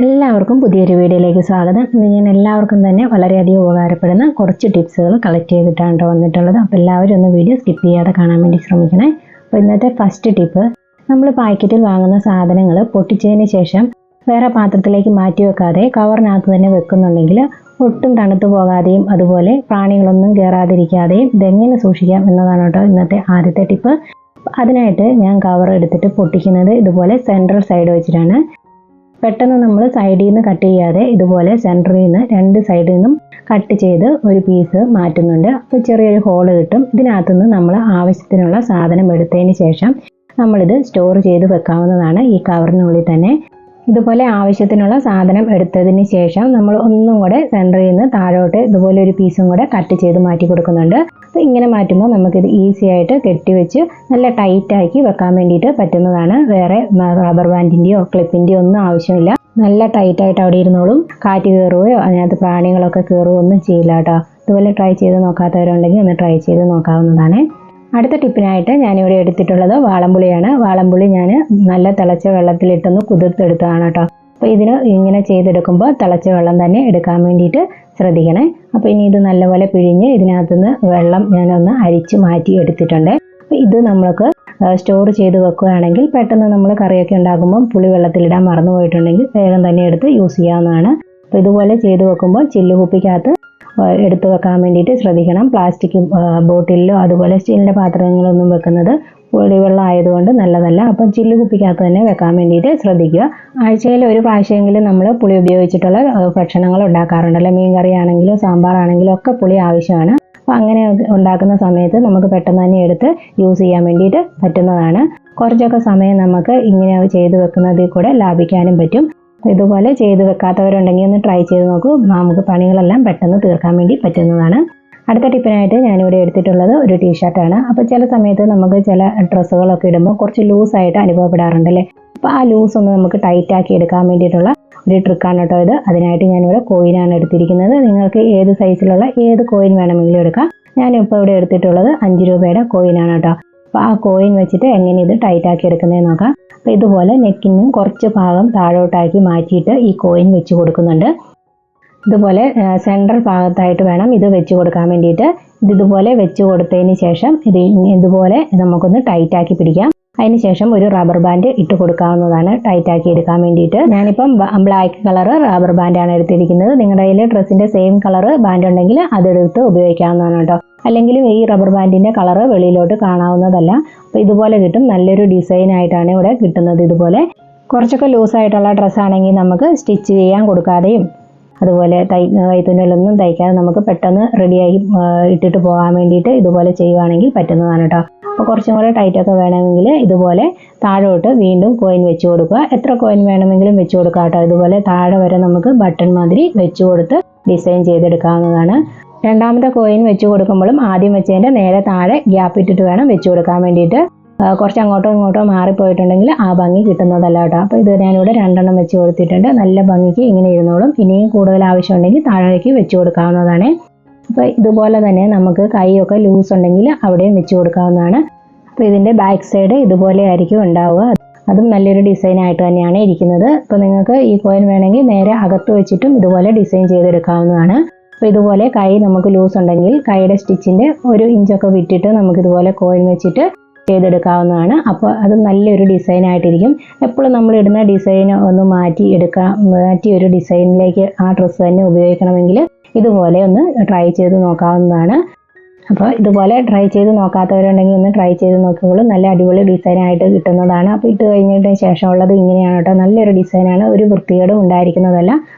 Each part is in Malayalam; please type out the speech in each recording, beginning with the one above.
എല്ലാവർക്കും പുതിയൊരു വീഡിയോയിലേക്ക് സ്വാഗതം. ഇന്ന് ഞാൻ എല്ലാവർക്കും തന്നെ വളരെയധികം ഉപകാരപ്പെടുന്ന കുറച്ച് ടിപ്സുകൾ കളക്ട് ചെയ്തിട്ടാണ് വന്നിട്ടുള്ളത്. അപ്പോൾ എല്ലാവരും ഒന്ന് വീഡിയോ സ്കിപ്പ് ചെയ്യാതെ കാണാൻ വേണ്ടി ശ്രമിക്കണേ. അപ്പോൾ ഇന്നത്തെ ഫസ്റ്റ് ടിപ്പ്, നമ്മൾ പാക്കറ്റിൽ വാങ്ങുന്ന സാധനങ്ങൾ പൊട്ടിച്ചതിന് ശേഷം വേറെ പാത്രത്തിലേക്ക് മാറ്റി വെക്കാതെ കവറിനകത്ത് തന്നെ വെക്കുന്നുണ്ടെങ്കിൽ ഒട്ടും തണുത്തു പോകാതെയും അതുപോലെ പ്രാണികളൊന്നും കയറാതിരിക്കാതെയും ഇതെങ്ങനെ സൂക്ഷിക്കാം എന്നതാണ് കേട്ടോ ഇന്നത്തെ ആദ്യത്തെ ടിപ്പ്. അതിനായിട്ട് ഞാൻ കവർ എടുത്തിട്ട് പൊട്ടിക്കുന്നത് ഇതുപോലെ സെൻട്രൽ സൈഡ് വെച്ചിട്ടാണ്. പെട്ടെന്ന് നമ്മൾ സൈഡിൽ നിന്ന് കട്ട് ചെയ്യാതെ ഇതുപോലെ സെൻറ്ററിൽ നിന്ന് രണ്ട് സൈഡിൽ നിന്നും കട്ട് ചെയ്ത് ഒരു പീസ് മാറ്റുന്നുണ്ട്. അപ്പോൾ ചെറിയൊരു ഹോൾ കിട്ടും. ഇതിനകത്തുനിന്ന് നമ്മൾ ആവശ്യത്തിനുള്ള സാധനം എടുത്തതിന് ശേഷം നമ്മളിത് സ്റ്റോർ ചെയ്ത് വെക്കാവുന്നതാണ് ഈ കവറിനുള്ളിൽ തന്നെ. ഇതുപോലെ ആവശ്യത്തിനുള്ള സാധനം എടുത്തതിന് ശേഷം നമ്മൾ ഒന്നും കൂടെ സെൻറ്ററിൽ നിന്ന് താഴോട്ട് ഇതുപോലെ ഒരു പീസും കൂടെ കട്ട് ചെയ്ത് മാറ്റി കൊടുക്കുന്നുണ്ട്. അപ്പോൾ ഇങ്ങനെ മാറ്റുമ്പോൾ നമുക്കിത് ഈസി ആയിട്ട് കെട്ടിവെച്ച് നല്ല ടൈറ്റാക്കി വെക്കാൻ വേണ്ടിയിട്ട് പറ്റുന്നതാണ്. വേറെ റബ്ബർ ബാൻഡിൻ്റെയോ ക്ലിപ്പിൻ്റെയോ ഒന്നും ആവശ്യമില്ല. നല്ല ടൈറ്റായിട്ട് അവിടെ ഇരുന്നോളും. കാറ്റ് കയറുകയോ അതിനകത്ത് പ്രാണികളൊക്കെ കയറുകയോ ഒന്നും ചെയ്യില്ല കേട്ടോ. ഇതുപോലെ ട്രൈ ചെയ്ത് നോക്കാത്തവരുണ്ടെങ്കിൽ ഒന്ന് ട്രൈ ചെയ്ത് നോക്കാവുന്നതാണ്. അടുത്ത ടിപ്പിനായിട്ട് ഞാനിവിടെ എടുത്തിട്ടുള്ളത് വാളംപുളിയാണ്. വാളംപുളി ഞാൻ നല്ല തിളച്ച വെള്ളത്തിലിട്ടൊന്ന് കുതിർത്തെടുത്തതാണ് കേട്ടോ. അപ്പോൾ ഇതിന് ഇങ്ങനെ ചെയ്തെടുക്കുമ്പോൾ തിളച്ച വെള്ളം തന്നെ എടുക്കാൻ വേണ്ടിയിട്ട് ശ്രദ്ധിക്കണേ. അപ്പോൾ ഇനി ഇത് നല്ലപോലെ പിഴിഞ്ഞ് ഇതിനകത്തുനിന്ന് വെള്ളം ഞാനൊന്ന് അരിച്ച് മാറ്റി എടുത്തിട്ടുണ്ട്. അപ്പോൾ ഇത് നമ്മൾക്ക് സ്റ്റോർ ചെയ്ത് വെക്കുകയാണെങ്കിൽ പെട്ടെന്ന് നമ്മൾ കറിയൊക്കെ ഉണ്ടാക്കുമ്പോൾ പുളി വെള്ളത്തിലിടാൻ മറന്നു പോയിട്ടുണ്ടെങ്കിൽ വേഗം തന്നെ എടുത്ത് യൂസ് ചെയ്യാവുന്നതാണ്. അപ്പോൾ ഇതുപോലെ ചെയ്ത് വെക്കുമ്പോൾ ചില്ലുകുപ്പിക്കകത്ത് എടുത്തു വെക്കാൻ വേണ്ടിയിട്ട് ശ്രദ്ധിക്കണം. പ്ലാസ്റ്റിക് ബോട്ടിലിലോ അതുപോലെ സ്റ്റീലിൻ്റെ പാത്രങ്ങളൊന്നും വെക്കുന്നത് പുളിവെള്ളം ആയതുകൊണ്ട് നല്ലതല്ല. അപ്പം ചില്ലുകുപ്പിക്കകത്ത് തന്നെ വെക്കാൻ വേണ്ടിയിട്ട് ശ്രദ്ധിക്കുക. ആഴ്ചയിൽ ഒരു പ്രാവശ്യമെങ്കിലും നമ്മൾ പുളി ഉപയോഗിച്ചിട്ടുള്ള ഭക്ഷണങ്ങൾ ഉണ്ടാക്കാറുണ്ടല്ലോ. മീൻ കറി ആണെങ്കിലും സാമ്പാറാണെങ്കിലും ഒക്കെ പുളി ആവശ്യമാണ്. അപ്പോൾ അങ്ങനെ ഉണ്ടാക്കുന്ന സമയത്ത് നമുക്ക് പെട്ടെന്ന് തന്നെ എടുത്ത് യൂസ് ചെയ്യാൻ വേണ്ടിയിട്ട് പറ്റുന്നതാണ്. കുറച്ചൊക്കെ സമയം നമുക്ക് ഇങ്ങനെ ചെയ്ത് വെക്കുന്നതിൽ കൂടെ ലാഭിക്കാനും പറ്റും. ഇതുപോലെ ചെയ്ത് വെക്കാത്തവരുണ്ടെങ്കിൽ ഒന്ന് ട്രൈ ചെയ്ത് നോക്കൂ. നമുക്ക് പണികളെല്ലാം പെട്ടെന്ന് തീർക്കാൻ വേണ്ടി പറ്റുന്നതാണ്. അടുത്ത ടിപ്പിനായിട്ട് ഞാനിവിടെ എടുത്തിട്ടുള്ളത് ഒരു ടീഷർട്ടാണ്. അപ്പോൾ ചില സമയത്ത് നമുക്ക് ചില ഡ്രസ്സുകളൊക്കെ ഇടുമ്പോൾ കുറച്ച് ലൂസായിട്ട് അനുഭവപ്പെടാറുണ്ടല്ലേ. അപ്പോൾ ആ ലൂസ് ഒന്ന് നമുക്ക് ടൈറ്റാക്കി എടുക്കാൻ വേണ്ടിയിട്ടുള്ള ഒരു ട്രിക്കാണ് കേട്ടോ ഇത്. അതിനായിട്ട് ഞാനിവിടെ കോയിനാണ് എടുത്തിരിക്കുന്നത്. നിങ്ങൾക്ക് ഏത് സൈസിലുള്ള ഏത് കോയിൻ വേണമെങ്കിലും എടുക്കാം. ഞാനിപ്പോൾ ഇവിടെ എടുത്തിട്ടുള്ളത് 5 രൂപയുടെ കോയിനാണ് കേട്ടോ. അപ്പോൾ ആ കോയിൻ വെച്ചിട്ട് എങ്ങനെ ഇത് ടൈറ്റാക്കി എടുക്കുന്നതെന്ന് നോക്കാം. അപ്പോൾ ഇതുപോലെ നെക്കിനും കുറച്ച് ഭാഗം താഴോട്ടാക്കി മാറ്റിയിട്ട് ഈ കോയിൻ വെച്ച് കൊടുക്കുന്നുണ്ട്. ഇതുപോലെ സെൻട്രൽ ഭാഗത്തായിട്ട് വേണം ഇത് വെച്ച് കൊടുക്കാൻ വേണ്ടിയിട്ട്. ഇതുപോലെ വെച്ച് കൊടുത്തതിന് ശേഷം ഇതുപോലെ നമുക്കൊന്ന് ടൈറ്റാക്കി പിടിക്കാം. അതിനുശേഷം ഒരു റബ്ബർ ബാൻഡ് ഇട്ട് കൊടുക്കാവുന്നതാണ് ടൈറ്റാക്കി എടുക്കാൻ വേണ്ടിയിട്ട്. ഞാനിപ്പം ബ്ലാക്ക് കളർ റബ്ബർ ബാൻഡാണ് എടുത്തിരിക്കുന്നത്. നിങ്ങളുടെ കയ്യിൽ ഡ്രസ്സിൻ്റെ സെയിം കളർ ബാൻഡ് ഉണ്ടെങ്കിൽ അതെടുത്ത് ഉപയോഗിക്കാവുന്നതാണ് കേട്ടോ. അല്ലെങ്കിലും ഈ റബ്ബർ ബാൻഡിൻ്റെ കളറ് വെളിയിലോട്ട് കാണാവുന്നതല്ല. അപ്പോൾ ഇതുപോലെ കിട്ടും. നല്ലൊരു ഡിസൈൻ ആയിട്ടാണ് ഇവിടെ കിട്ടുന്നത്. ഇതുപോലെ കുറച്ചൊക്കെ ലൂസായിട്ടുള്ള ഡ്രസ്സാണെങ്കിൽ നമുക്ക് സ്റ്റിച്ച് ചെയ്യാൻ കൊടുക്കാതെയും അതുപോലെ കൈത്തുന്നലൊന്നും തയ്ക്കാതെ നമുക്ക് പെട്ടെന്ന് റെഡിയായി ഇട്ടിട്ട് പോകാൻ വേണ്ടിയിട്ട് ഇതുപോലെ ചെയ്യുവാണെങ്കിൽ പറ്റുന്നതാണ് കേട്ടോ. അപ്പോൾ കുറച്ചും കൂടെ ടൈറ്റൊക്കെ വേണമെങ്കിൽ ഇതുപോലെ താഴോട്ട് വീണ്ടും കോയിൻ വെച്ച് കൊടുക്കുക. എത്ര കോയിൻ വേണമെങ്കിലും വെച്ച് കൊടുക്കുക കേട്ടോ. ഇതുപോലെ താഴെ വരെ നമുക്ക് ബട്ടൺ മാതിരി വെച്ച് കൊടുത്ത് ഡിസൈൻ ചെയ്തെടുക്കാവുന്നതാണ്. രണ്ടാമത്തെ കോയിൻ വെച്ച് കൊടുക്കുമ്പോഴും ആദ്യം വെച്ചതിൻ്റെ നേരെ താഴെ ഗ്യാപ്പ് ഇട്ടിട്ട് വേണം വെച്ച് കൊടുക്കാൻ വേണ്ടിയിട്ട്. കുറച്ച് അങ്ങോട്ടോ ഇങ്ങോട്ടോ മാറിപ്പോയിട്ടുണ്ടെങ്കിൽ ആ ഭംഗി കിട്ടുന്നതല്ല കേട്ടോ. അപ്പോൾ ഇത് ഞാനിവിടെ 2 എണ്ണം വെച്ച് കൊടുത്തിട്ടുണ്ട്. നല്ല ഭംഗിക്ക് ഇങ്ങനെ ഇരുന്നോളും. ഇനിയും കൂടുതൽ ആവശ്യമുണ്ടെങ്കിൽ താഴേക്ക് വെച്ച് കൊടുക്കാവുന്നതാണ്. അപ്പോൾ ഇതുപോലെ തന്നെ നമുക്ക് കൈയൊക്കെ ലൂസ് ഉണ്ടെങ്കിൽ അവിടെയും വെച്ച് കൊടുക്കാവുന്നതാണ്. അപ്പോൾ ഇതിൻ്റെ ബാക്ക് സൈഡ് ഇതുപോലെ ആയിരിക്കും ഉണ്ടാവുക. അതും നല്ലൊരു ഡിസൈൻ ആയിട്ട് തന്നെയാണ് ഇരിക്കുന്നത്. അപ്പോൾ നിങ്ങൾക്ക് ഈ കോയിൻ വേണമെങ്കിൽ നേരെ അകത്ത് വെച്ചിട്ടും ഇതുപോലെ ഡിസൈൻ ചെയ്തെടുക്കാവുന്നതാണ്. അപ്പോൾ ഇതുപോലെ കൈ നമുക്ക് ലൂസ് ഉണ്ടെങ്കിൽ കൈയുടെ സ്റ്റിച്ചിൻ്റെ 1 ഇഞ്ചൊക്കെ വിട്ടിട്ട് നമുക്കിതുപോലെ കോയിൻ വെച്ചിട്ട് ചെയ്തെടുക്കാവുന്നതാണ്. അപ്പോൾ അത് നല്ലൊരു ഡിസൈൻ ആയിട്ടിരിക്കും. എപ്പോഴും നമ്മൾ ഇടുന്ന ഡിസൈൻ ഒന്ന് മാറ്റി ഒരു ഡിസൈനിലേക്ക് ആ ഡ്രസ്സ് തന്നെ ഉപയോഗിക്കണമെങ്കിൽ ഇതുപോലെ ഒന്ന് ട്രൈ ചെയ്ത് നോക്കാവുന്നതാണ്. അപ്പോൾ ഇതുപോലെ ട്രൈ ചെയ്ത് നോക്കാത്തവരുണ്ടെങ്കിൽ ഒന്ന് ട്രൈ ചെയ്ത് നോക്കുമ്പോൾ നല്ല അടിപൊളി ഡിസൈനായിട്ട് കിട്ടുന്നതാണ്. അപ്പോൾ ഇട്ട് കഴിഞ്ഞതിന് ശേഷമുള്ളത് ഇങ്ങനെയാണ് കേട്ടോ. നല്ലൊരു ഡിസൈനാണ്. ഒരു വൃത്തികേടും ഉണ്ടായിരിക്കുന്നതല്ല.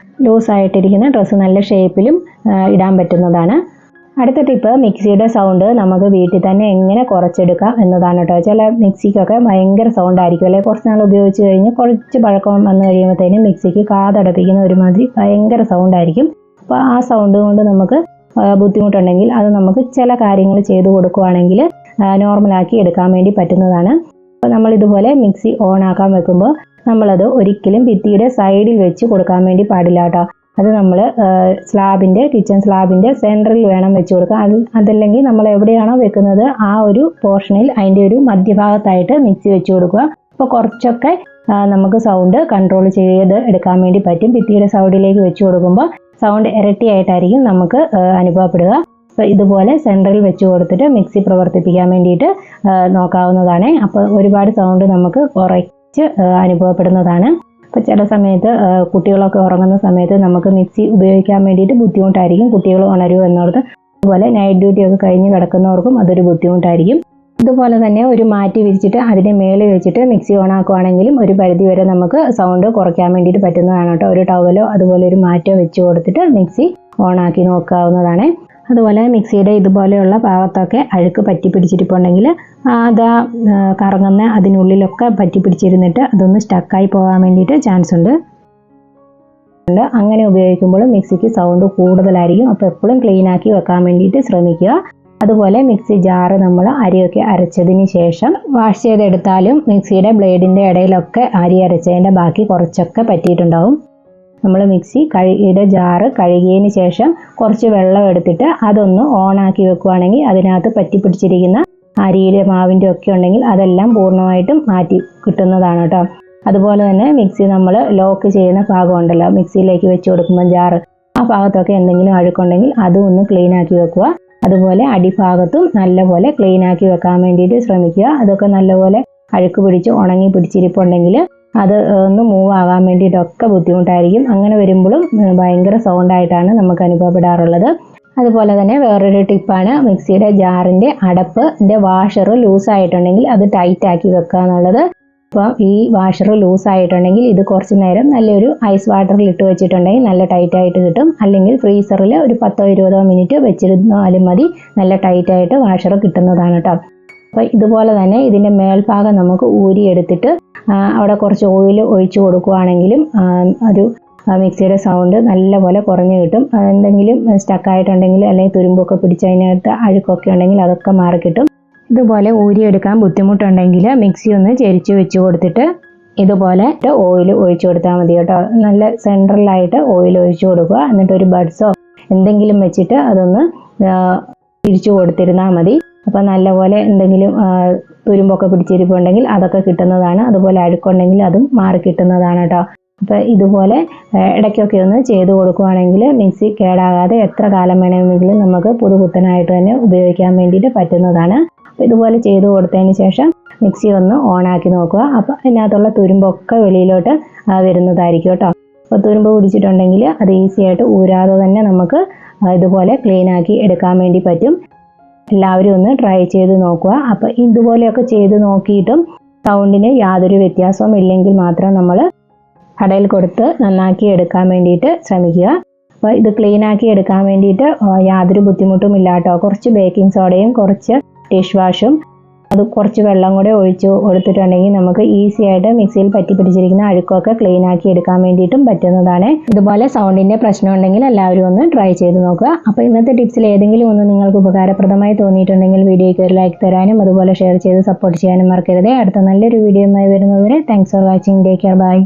ലൂസായിട്ടിരിക്കുന്ന ഡ്രസ്സ് നല്ല ഷേപ്പിലും ഇടാൻ പറ്റുന്നതാണ്. അടുത്ത ടിപ്പ്, മിക്സിയുടെ സൗണ്ട് നമുക്ക് വീട്ടിൽ തന്നെ എങ്ങനെ കുറച്ചെടുക്കാം എന്നതാണ് കേട്ടോ. ചില മിക്സിക്കൊക്കെ ഭയങ്കര സൗണ്ട് ആയിരിക്കും അല്ലേ. കുറച്ച് നാൾ ഉപയോഗിച്ച് കഴിഞ്ഞ് കുറച്ച് പഴക്കം വന്നു കഴിയുമ്പോഴത്തേനും മിക്സിക്ക് കാതടപ്പിക്കുന്ന ഒരുമാതിരി ഭയങ്കര സൗണ്ട് ആയിരിക്കും. അപ്പോൾ ആ സൗണ്ട് കൊണ്ട് നമുക്ക് ബുദ്ധിമുട്ടുണ്ടെങ്കിൽ അത് നമുക്ക് ചില കാര്യങ്ങൾ ചെയ്ത് കൊടുക്കുകയാണെങ്കിൽ നോർമലാക്കി എടുക്കാൻ വേണ്ടി പറ്റുന്നതാണ്. അപ്പോൾ നമ്മളിതുപോലെ മിക്സി ഓൺ ആക്കാൻ വെക്കുമ്പോൾ നമ്മളത് ഒരിക്കലും ഭിത്തിയുടെ സൈഡിൽ വെച്ച് കൊടുക്കാൻ വേണ്ടി പാടില്ല കേട്ടോ. അത് നമ്മൾ കിച്ചൺ സ്ലാബിൻ്റെ സെൻറ്ററിൽ വേണം വെച്ച് കൊടുക്കുക. അതല്ലെങ്കിൽ നമ്മൾ എവിടെയാണോ വെക്കുന്നത് ആ ഒരു പോർഷനിൽ അതിൻ്റെ ഒരു മധ്യഭാഗത്തായിട്ട് മിക്സി വെച്ച് കൊടുക്കുക. അപ്പോൾ കുറച്ചൊക്കെ നമുക്ക് സൗണ്ട് കൺട്രോൾ ചെയ്ത് എടുക്കാൻ വേണ്ടി പറ്റും. ഭിത്തിയുടെ സൈഡിലേക്ക് വെച്ച് കൊടുക്കുമ്പോൾ സൗണ്ട് ഇരട്ടിയായിട്ടായിരിക്കും നമുക്ക് അനുഭവപ്പെടുക. അപ്പോൾ ഇതുപോലെ സെൻട്രൽ വെച്ച് കൊടുത്തിട്ട് മിക്സി പ്രവർത്തിപ്പിക്കാൻ വേണ്ടിയിട്ട് നോക്കാവുന്നതാണ്. അപ്പോൾ ഒരുപാട് സൗണ്ട് നമുക്ക് കുറച്ച് അനുഭവപ്പെടുന്നതാണ്. അപ്പോൾ ചില സമയത്ത് കുട്ടികളൊക്കെ ഉറങ്ങുന്ന സമയത്ത് നമുക്ക് മിക്സി ഉപയോഗിക്കാൻ വേണ്ടിയിട്ട് ബുദ്ധിമുട്ടായിരിക്കും. കുട്ടികൾ ഉണരുമോ എന്നോർത്ത്. അതുപോലെ നൈറ്റ് ഡ്യൂട്ടി ഒക്കെ കഴിഞ്ഞ് കിടക്കുന്നവർക്കും അതൊരു ബുദ്ധിമുട്ടായിരിക്കും. ഇതുപോലെ തന്നെ ഒരു മാറ്റി വിരിച്ചിട്ട് അതിൻ്റെ മേളിൽ വെച്ചിട്ട് മിക്സി ഓൺ ആക്കുവാണെങ്കിലും ഒരു പരിധി വരെ നമുക്ക് സൗണ്ട് കുറയ്ക്കാൻ വേണ്ടിയിട്ട് പറ്റുന്നതാണ് കേട്ടോ. ഒരു ടവലോ അതുപോലെ ഒരു മാറ്റോ വെച്ച് കൊടുത്തിട്ട് മിക്സി ഓൺ ആക്കി നോക്കാവുന്നതാണ്. അതുപോലെ മിക്സിയുടെ ഇതുപോലെയുള്ള ഭാഗത്തൊക്കെ അഴുക്ക് പറ്റി പിടിച്ചിട്ടുണ്ടെങ്കിൽ അത് കറങ്ങുന്ന അതിനുള്ളിലൊക്കെ പറ്റി പിടിച്ചിരുന്നിട്ട് അതൊന്ന് സ്റ്റക്കായി പോകാൻ വേണ്ടിയിട്ട് ചാൻസ് ഉണ്ട്. അങ്ങനെ ഉപയോഗിക്കുമ്പോൾ മിക്സിക്ക് സൗണ്ട് കൂടുതലായിരിക്കും. അപ്പോൾ എപ്പോഴും ക്ലീൻ ആക്കി വെക്കാൻ വേണ്ടിയിട്ട് ശ്രമിക്കുക. അതുപോലെ മിക്സി ജാറ് നമ്മൾ അരിയൊക്കെ അരച്ചതിന് ശേഷം വാഷ് ചെയ്തെടുത്താലും മിക്സിയുടെ ബ്ലേഡിൻ്റെ ഇടയിലൊക്കെ അരി അരച്ചതിൻ്റെ ബാക്കി കുറച്ചൊക്കെ പറ്റിയിട്ടുണ്ടാവും. നമ്മൾ മിക്സിയുടെ ജാറ് കഴുകിയതിന് ശേഷം കുറച്ച് വെള്ളം എടുത്തിട്ട് അതൊന്ന് ഓണാക്കി വെക്കുകയാണെങ്കിൽ അതിനകത്ത് പറ്റിപ്പിടിച്ചിരിക്കുന്ന അരിയുടെ മാവിൻ്റെ ഒക്കെ ഉണ്ടെങ്കിൽ അതെല്ലാം പൂർണ്ണമായിട്ടും മാറ്റി കിട്ടുന്നതാണ് കേട്ടോ. അതുപോലെ തന്നെ മിക്സി നമ്മൾ ലോക്ക് ചെയ്യുന്ന ഭാഗം ഉണ്ടല്ലോ, മിക്സിയിലേക്ക് വെച്ച് കൊടുക്കുമ്പോൾ ജാറ്, ആ ഭാഗത്തൊക്കെ എന്തെങ്കിലും അഴുക്കുണ്ടെങ്കിൽ അതും ഒന്ന് ക്ലീൻ ആക്കി വെക്കുക. അതുപോലെ അടിഭാഗത്തും നല്ലപോലെ ക്ലീൻ ആക്കി വെക്കാൻ വേണ്ടിയിട്ട് ശ്രമിക്കുക. അതൊക്കെ നല്ലപോലെ അഴുക്ക് പിടിച്ച് ഉണങ്ങി പിടിച്ചിരിപ്പുണ്ടെങ്കിൽ അത് ഒന്ന് മൂവ് ആകാൻ വേണ്ടിയിട്ടൊക്കെ ബുദ്ധിമുട്ടായിരിക്കും. അങ്ങനെ വരുമ്പോഴും ഭയങ്കര സൗണ്ടായിട്ടാണ് നമുക്ക് അനുഭവപ്പെടാറുള്ളത്. അതുപോലെ തന്നെ വേറൊരു ടിപ്പാണ് മിക്സിയുടെ ജാറിൻ്റെ അടപ്പിൻ്റെ വാഷർ ലൂസായിട്ടുണ്ടെങ്കിൽ അത് ടൈറ്റ് ആക്കി വെക്കുക എന്നുള്ളത്. അപ്പോൾ ഈ വാഷർ ലൂസായിട്ടുണ്ടെങ്കിൽ ഇത് കുറച്ച് നേരം നല്ലൊരു ഐസ് വാട്ടറിൽ ഇട്ട് വെച്ചിട്ടുണ്ടെങ്കിൽ നല്ല ടൈറ്റായിട്ട് കിട്ടും. അല്ലെങ്കിൽ ഫ്രീസറിൽ ഒരു 10-20 മിനിറ്റ് വെച്ചിരുന്നാലും മതി, നല്ല ടൈറ്റായിട്ട് വാഷർ കിട്ടുന്നതാണ് കേട്ടോ. അപ്പോൾ ഇതുപോലെ തന്നെ ഇതിൻ്റെ മേൽഭാഗം നമുക്ക് ഊരിയെടുത്തിട്ട് അവിടെ കുറച്ച് ഓയിൽ ഒഴിച്ചു കൊടുക്കുകയാണെങ്കിലും ഒരു മിക്സിയുടെ സൗണ്ട് നല്ലപോലെ കുറഞ്ഞു കിട്ടും. എന്തെങ്കിലും സ്റ്റക്കായിട്ടുണ്ടെങ്കിൽ അല്ലെങ്കിൽ തുരുമ്പൊക്കെ പിടിച്ചതിനകത്ത് അഴുക്കൊക്കെ ഉണ്ടെങ്കിൽ അതൊക്കെ മാറിക്കിട്ടും. ഇതുപോലെ ഊരിയെടുക്കാൻ ബുദ്ധിമുട്ടുണ്ടെങ്കിൽ മിക്സി ഒന്ന് ചെരിച്ച് വെച്ച് കൊടുത്തിട്ട് ഇതുപോലെ ഓയിൽ ഒഴിച്ചു കൊടുത്താൽ മതി കേട്ടോ. നല്ല സെൻട്രലായിട്ട് ഓയിൽ ഒഴിച്ചു കൊടുക്കുക. എന്നിട്ട് ഒരു ബഡ്സോ എന്തെങ്കിലും വെച്ചിട്ട് അതൊന്ന് തിരിച്ചു കൊടുത്തിരുന്നാൽ മതി. അപ്പോൾ നല്ലപോലെ എന്തെങ്കിലും തുരുമ്പൊക്കെ പിടിച്ചിരിപ്പുണ്ടെങ്കിൽ അതൊക്കെ കിട്ടുന്നതാണ്. അതുപോലെ അഴുക്കുണ്ടെങ്കിൽ അതും മാറി കിട്ടുന്നതാണ് കേട്ടോ. അപ്പോൾ ഇതുപോലെ ഇടയ്ക്കൊക്കെ ഒന്ന് ചെയ്ത് കൊടുക്കുകയാണെങ്കിൽ മിക്സി കേടാകാതെ എത്ര കാലം വേണമെങ്കിലും നമുക്ക് പുതുപുത്തനായിട്ട് തന്നെ ഉപയോഗിക്കാൻ വേണ്ടിയിട്ട് പറ്റുന്നതാണ്. അപ്പോൾ ഇതുപോലെ ചെയ്ത് കൊടുത്തതിന് ശേഷം മിക്സി ഒന്ന് ഓണാക്കി നോക്കുക. അപ്പോൾ അതിനകത്തുള്ള തുരുമ്പൊക്കെ വെളിയിലോട്ട് വരുന്നതായിരിക്കും കേട്ടോ. അപ്പോൾ തുരുമ്പ് പിടിച്ചിട്ടുണ്ടെങ്കിൽ അത് ഈസി ആയിട്ട് ഊരാതെ തന്നെ നമുക്ക് ഇതുപോലെ ക്ലീൻ ആക്കി എടുക്കാൻ വേണ്ടി പറ്റും. എല്ലാവരും ഒന്ന് ട്രൈ ചെയ്ത് നോക്കുക. അപ്പോൾ ഇതുപോലെയൊക്കെ ചെയ്ത് നോക്കിയിട്ടും സൗണ്ടിന് യാതൊരു വ്യത്യാസവും ഇല്ലെങ്കിൽ മാത്രം നമ്മൾ കടയിൽ കൊടുത്ത് നന്നാക്കി എടുക്കാൻ വേണ്ടിയിട്ട് ശ്രമിക്കുക. അപ്പോൾ ഇത് ക്ലീൻ ആക്കി എടുക്കാൻ വേണ്ടിയിട്ട് യാതൊരു ബുദ്ധിമുട്ടും ഇല്ല കേട്ടോ. കുറച്ച് ബേക്കിംഗ് സോഡയും കുറച്ച് ഡിഷ് വാഷും അത് കുറച്ച് വെള്ളം കൂടെ ഒഴിച്ച് കൊടുത്തിട്ടുണ്ടെങ്കിൽ നമുക്ക് ഈസി ആയിട്ട് മിക്സിയിൽ പറ്റി പിടിച്ചിരിക്കുന്ന അഴുക്കൊക്കെ ക്ലീൻ ആക്കി എടുക്കാൻ വേണ്ടിയിട്ടും പറ്റുന്നതാണ്. ഇതുപോലെ സൗണ്ടിൻ്റെ പ്രശ്നം ഉണ്ടെങ്കിൽ എല്ലാവരും ഒന്ന് ട്രൈ ചെയ്ത് നോക്കുക. അപ്പോൾ ഇന്നത്തെ ടിപ്സിൽ ഏതെങ്കിലും ഒന്ന് നിങ്ങൾക്ക് ഉപകാരപ്രദമായി തോന്നിയിട്ടുണ്ടെങ്കിൽ വീഡിയോയ്ക്ക് ഒരു ലൈക്ക് തരാനും അതുപോലെ ഷെയർ ചെയ്ത് സപ്പോർട്ട് ചെയ്യാനും മറക്കരുത്. അടുത്ത നല്ലൊരു വീഡിയോയുമായി വരുന്നതുവരെ thanks for watching. Take care. By.